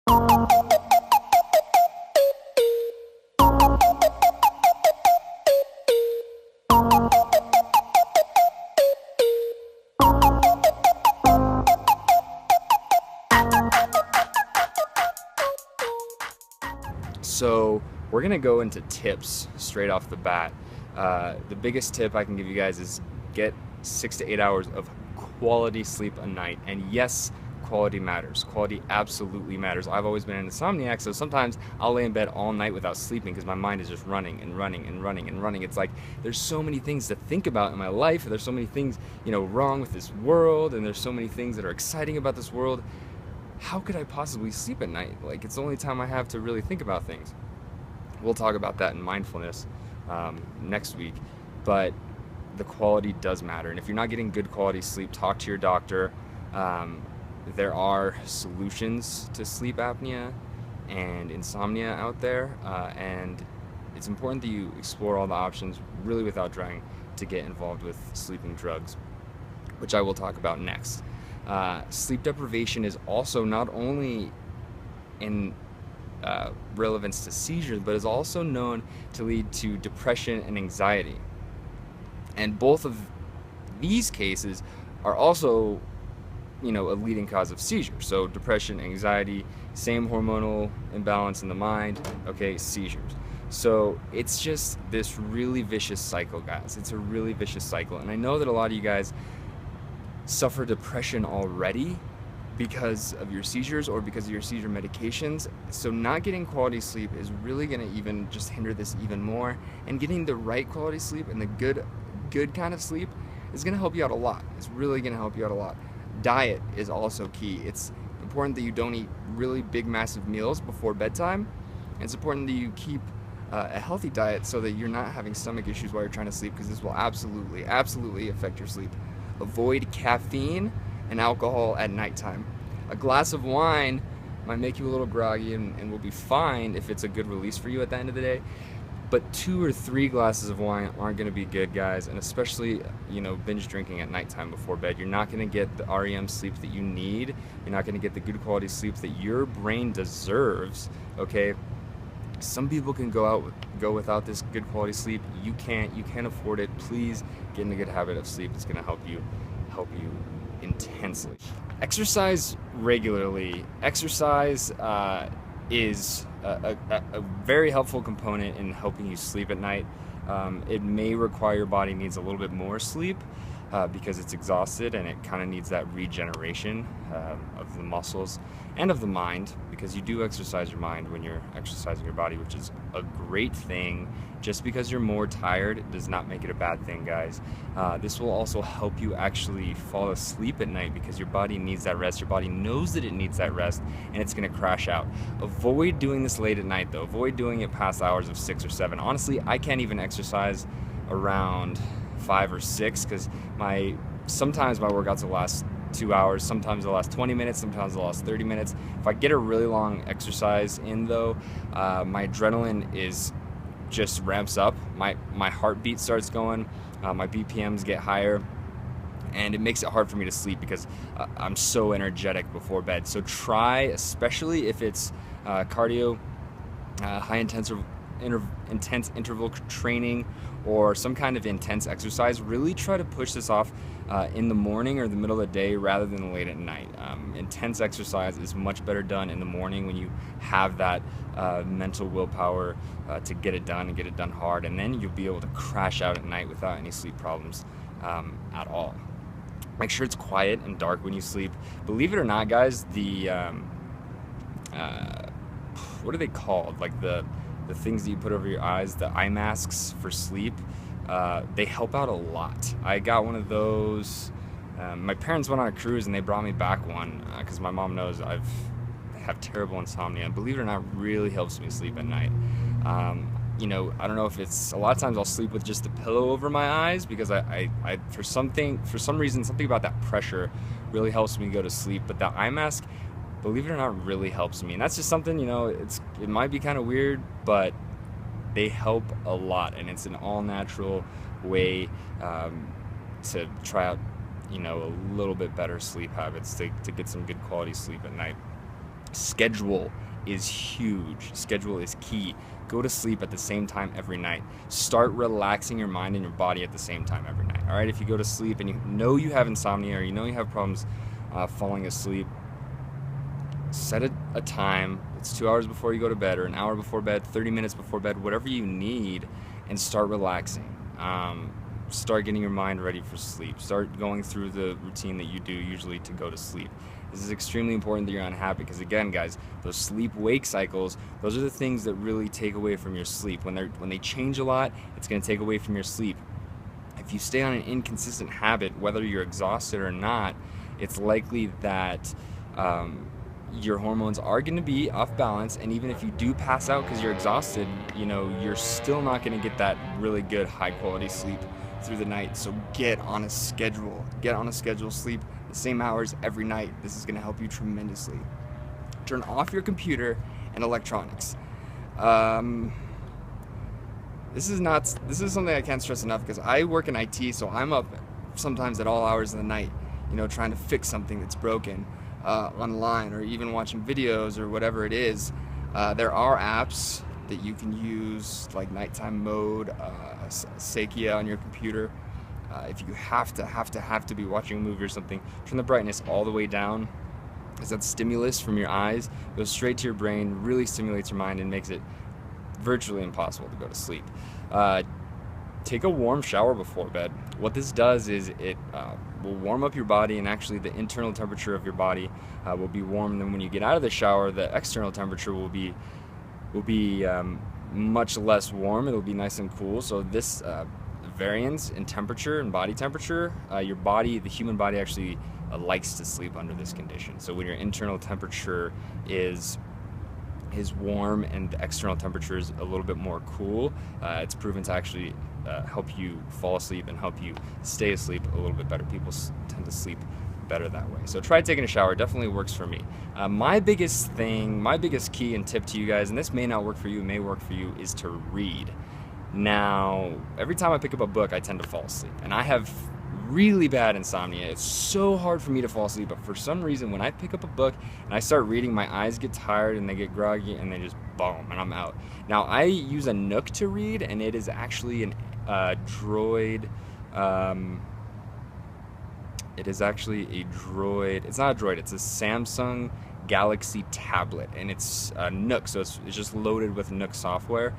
So we're gonna go into tips straight off the bat. The biggest tip I can give you guys is get 6 to 8 hours of quality sleep a night. And yes, quality matters. Quality absolutely matters. I've always been an insomniac, so sometimes I'll lay in bed all night without sleeping because my mind is just running and running and running and running. It's like there's so many things to think about in my life. There's so many things, wrong with this world, and there's so many things that are exciting about this world. How could I possibly sleep at night? Like, it's the only time I have to really think about things. We'll talk about that in mindfulness next week, but the quality does matter. And if you're not getting good quality sleep, talk to your doctor. There are solutions to sleep apnea and insomnia out there, and it's important that you explore all the options really without trying to get involved with sleeping drugs, which I will talk about next. Sleep deprivation is also not only in relevance to seizures, but is also known to lead to depression and anxiety. And both of these cases are also, a leading cause of seizures. So depression, anxiety, same hormonal imbalance in the mind, seizures. So it's just this really vicious cycle, guys. It's a really vicious cycle. And I know that a lot of you guys suffer depression already because of your seizures or because of your seizure medications. So not getting quality sleep is really going to even just hinder this even more. And getting the right quality sleep and the good kind of sleep is going to help you out a lot. It's really going to help you out a lot. Diet is also key. It's important that you don't eat really big, massive meals before bedtime. And it's important that you keep a healthy diet so that you're not having stomach issues while you're trying to sleep, because this will absolutely affect your sleep. Avoid caffeine and alcohol at nighttime. A glass of wine might make you a little groggy and will be fine if it's a good release for you at the end of the day. But 2 or 3 glasses of wine aren't going to be good, guys, and especially, binge drinking at nighttime before bed. You're not going to get the REM sleep that you need. You're not going to get the good quality sleep that your brain deserves, okay? Some people can go without this good quality sleep. You can't afford it. Please get in a good habit of sleep. It's going to help you intensely. Exercise regularly. Exercise is a very helpful component in helping you sleep at night. It may require your body needs a little bit more sleep because it's exhausted, and it kind of needs that regeneration of the muscles and of the mind, because you do exercise your mind when you're exercising your body, which is a great thing. Just because you're more tired does not make it a bad thing, guys. This will also help you actually fall asleep at night because your body needs that rest. Your body knows that it needs that rest, and it's going to crash out. Avoid doing this late at night, though. Avoid doing it past hours of 6 or 7. Honestly, I can't even exercise around 5 or 6 because sometimes my workouts will last 2 hours, sometimes they'll last 20 minutes, sometimes they'll last 30 minutes. If I get a really long exercise in, though, my adrenaline just ramps up. My heartbeat starts going, my BPMs get higher, and it makes it hard for me to sleep because I'm so energetic before bed. So try, especially if it's cardio, high intense interval training, or some kind of intense exercise, really try to push this off in the morning or the middle of the day rather than late at night. Intense exercise is much better done in the morning when you have that mental willpower to get it done and get it done hard, and then you'll be able to crash out at night without any sleep problems at all. Make sure it's quiet and dark when you sleep. Believe it or not, guys, the what are they called? Like the things that you put over your eyes, the eye masks for sleep, they help out a lot. I got one of those. My parents went on a cruise and they brought me back one because my mom knows I have terrible insomnia, and believe it or not, really helps me sleep at night. I don't know if it's, a lot of times I'll sleep with just a pillow over my eyes because I for some reason, something about that pressure really helps me go to sleep. But the eye mask, believe it or not, really helps me. And that's just something, it might be kind of weird, but they help a lot. And it's an all natural way to try out, a little bit better sleep habits to get some good quality sleep at night. Schedule is huge. Schedule is key. Go to sleep at the same time every night. Start relaxing your mind and your body at the same time every night. All right, if you go to sleep and you know you have insomnia or you know you have problems falling asleep, set a time. It's 2 hours before you go to bed, or an hour before bed, 30 minutes before bed, whatever you need, and start relaxing. Start getting your mind ready for sleep. Start going through the routine that you do usually to go to sleep. This is extremely important that you're on a habit, because again, guys, those sleep-wake cycles, those are the things that really take away from your sleep. When they change a lot, it's going to take away from your sleep. If you stay on an inconsistent habit, whether you're exhausted or not, it's likely that your hormones are going to be off balance, and even if you do pass out because you're exhausted, you're still not going to get that really good high-quality sleep through the night. So get on a schedule. Sleep the same hours every night. This is going to help you tremendously. Turn off your computer and electronics. This is something I can't stress enough, because I work in IT, so I'm up sometimes at all hours of the night, trying to fix something that's broken online, or even watching videos or whatever it is. There are apps that you can use, like nighttime mode, Seizure on your computer. If you have to be watching a movie or something, turn the brightness all the way down, because that stimulus from your eyes goes straight to your brain, really stimulates your mind, and makes it virtually impossible to go to sleep. Take a warm shower before bed. What this does is it will warm up your body, and actually the internal temperature of your body will be warm. And then when you get out of the shower, the external temperature will be much less warm. It'll be nice and cool. So this variance in temperature and body temperature, the human body actually likes to sleep under this condition. So when your internal temperature is warm and the external temperature is a little bit more cool, it's proven to actually help you fall asleep and help you stay asleep a little bit better. People tend to sleep better that way. So try taking a shower. It definitely works for me. My biggest key and tip to you guys, and this may not work for you, it may work for you, is to read. Now, every time I pick up a book, I tend to fall asleep, and I have really bad insomnia. It's so hard for me to fall asleep, but for some reason, when I pick up a book and I start reading, my eyes get tired and they get groggy, and they just boom, and I'm out. Now, I use a Nook to read, and it is actually an Droid. It is actually a Droid. It's not a Droid. It's a Samsung Galaxy tablet, and it's Nook, so it's just loaded with Nook software.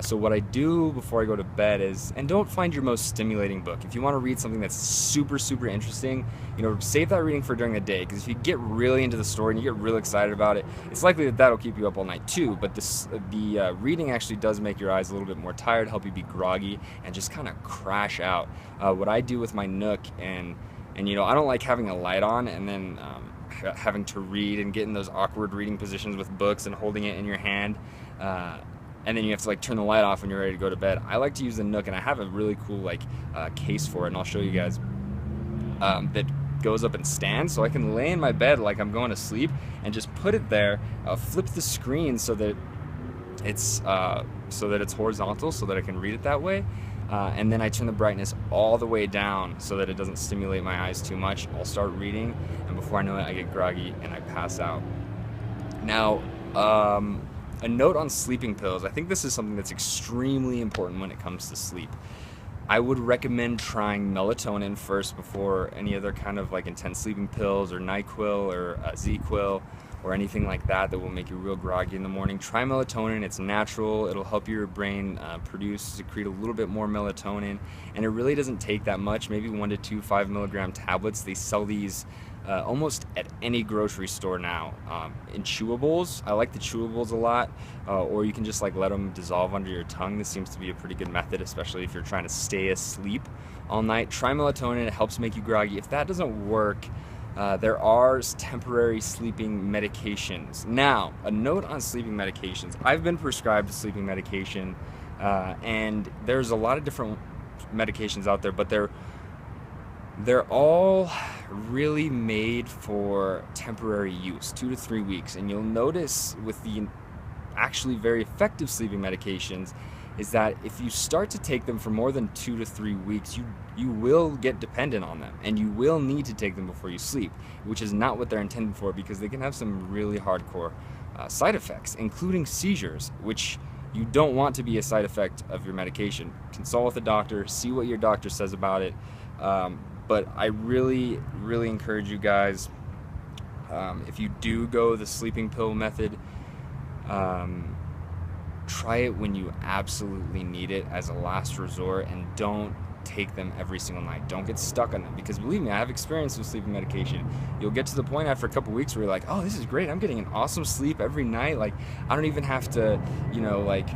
So what I do before I go to bed is, and don't find your most stimulating book. If you want to read something that's super, super interesting, save that reading for during the day, because if you get really into the story and you get really excited about it, it's likely that that'll keep you up all night too. But the reading actually does make your eyes a little bit more tired, help you be groggy, and just kind of crash out. What I do with my Nook, and I don't like having a light on and then having to read and get in those awkward reading positions with books and holding it in your hand. And then you have to turn the light off when you're ready to go to bed. I like to use the Nook, and I have a really cool case for it, and I'll show you guys, that goes up and stands, so I can lay in my bed like I'm going to sleep and just put it there, flip the screen so that it's horizontal, so that I can read it that way, and then I turn the brightness all the way down so that it doesn't stimulate my eyes too much. I'll start reading, and before I know it, I get groggy and I pass out. Now, a note on sleeping pills. I think this is something that's extremely important when it comes to sleep. I would recommend trying melatonin first before any other kind of intense sleeping pills, or NyQuil or Z-Quil or anything like that will make you real groggy in the morning. Try melatonin. It's natural. It'll help your brain secrete a little bit more melatonin, and it really doesn't take that much, maybe 1 to 2 5-milligram tablets. They sell these almost at any grocery store now, in chewables. I like the chewables a lot, or you can just let them dissolve under your tongue. This seems to be a pretty good method, especially if you're trying to stay asleep all night. Try melatonin. It helps make you groggy. If that doesn't work, there are temporary sleeping medications. Now, a note on sleeping medications. I've been prescribed a sleeping medication, and there's a lot of different medications out there, but they're all really made for temporary use, 2 to 3 weeks. And you'll notice with the actually very effective sleeping medications, is that if you start to take them for more than 2 to 3 weeks, you will get dependent on them, and you will need to take them before you sleep, which is not what they're intended for, because they can have some really hardcore side effects, including seizures, which you don't want to be a side effect of your medication. Consult with a doctor, see what your doctor says about it. But I really, really encourage you guys, if you do go the sleeping pill method, try it when you absolutely need it as a last resort, and don't take them every single night. Don't get stuck on them, because believe me, I have experience with sleeping medication. You'll get to the point after a couple weeks where you're like, oh, this is great, I'm getting an awesome sleep every night. Like, I don't even have to, you know, like,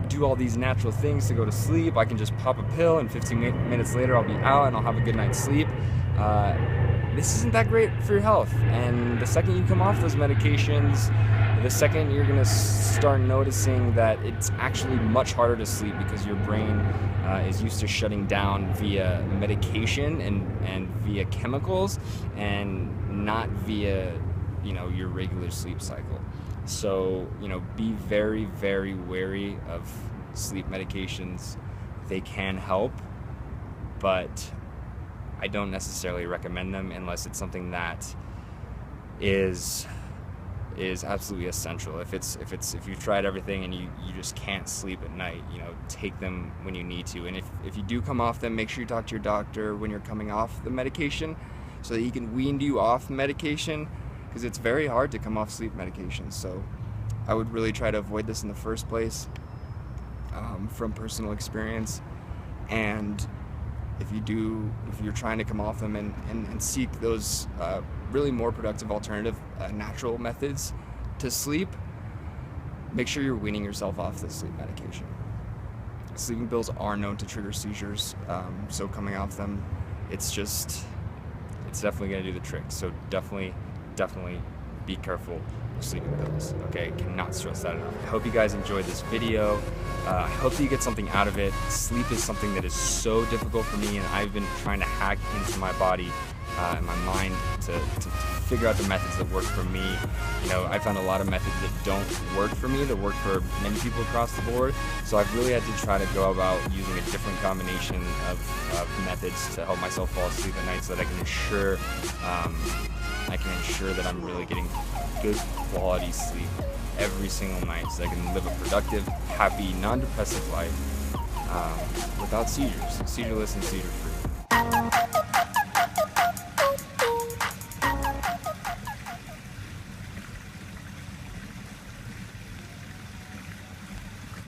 do all these natural things to go to sleep. I can just pop a pill, and 15 minutes later I'll be out and I'll have a good night's sleep. This isn't that great for your health. And the second you come off those medications, the second you're going to start noticing that it's actually much harder to sleep, because your brain is used to shutting down via medication and via chemicals, and not via, you know, your regular sleep cycle. So, you know, be very, very wary of sleep medications. They can help, but I don't necessarily recommend them unless it's something that is absolutely essential. If you've tried everything and you just can't sleep at night, you know, take them when you need to. And if you do come off them, make sure you talk to your doctor when you're coming off the medication, so that he can wean you off medication, because it's very hard to come off sleep medication. So I would really try to avoid this in the first place, from personal experience. And if you're trying to come off them and seek those really more productive alternative natural methods to sleep, make sure you're weaning yourself off the sleep medication. Sleeping pills are known to trigger seizures, so coming off them, it's definitely going to do the trick. So definitely be careful with sleeping pills. Okay, cannot stress that enough. I hope you guys enjoyed this video. I hope that you get something out of it. Sleep is something that is so difficult for me, and I've been trying to hack into my body and my mind to figure out the methods that work for me. You know, I found a lot of methods that don't work for me, that work for many people across the board. So I've really had to try to go about using a different combination of methods to help myself fall asleep at night, so that I can ensure that I'm really getting good quality sleep every single night, so I can live a productive, happy, non-depressive life without seizures, seizure-less and seizure-free.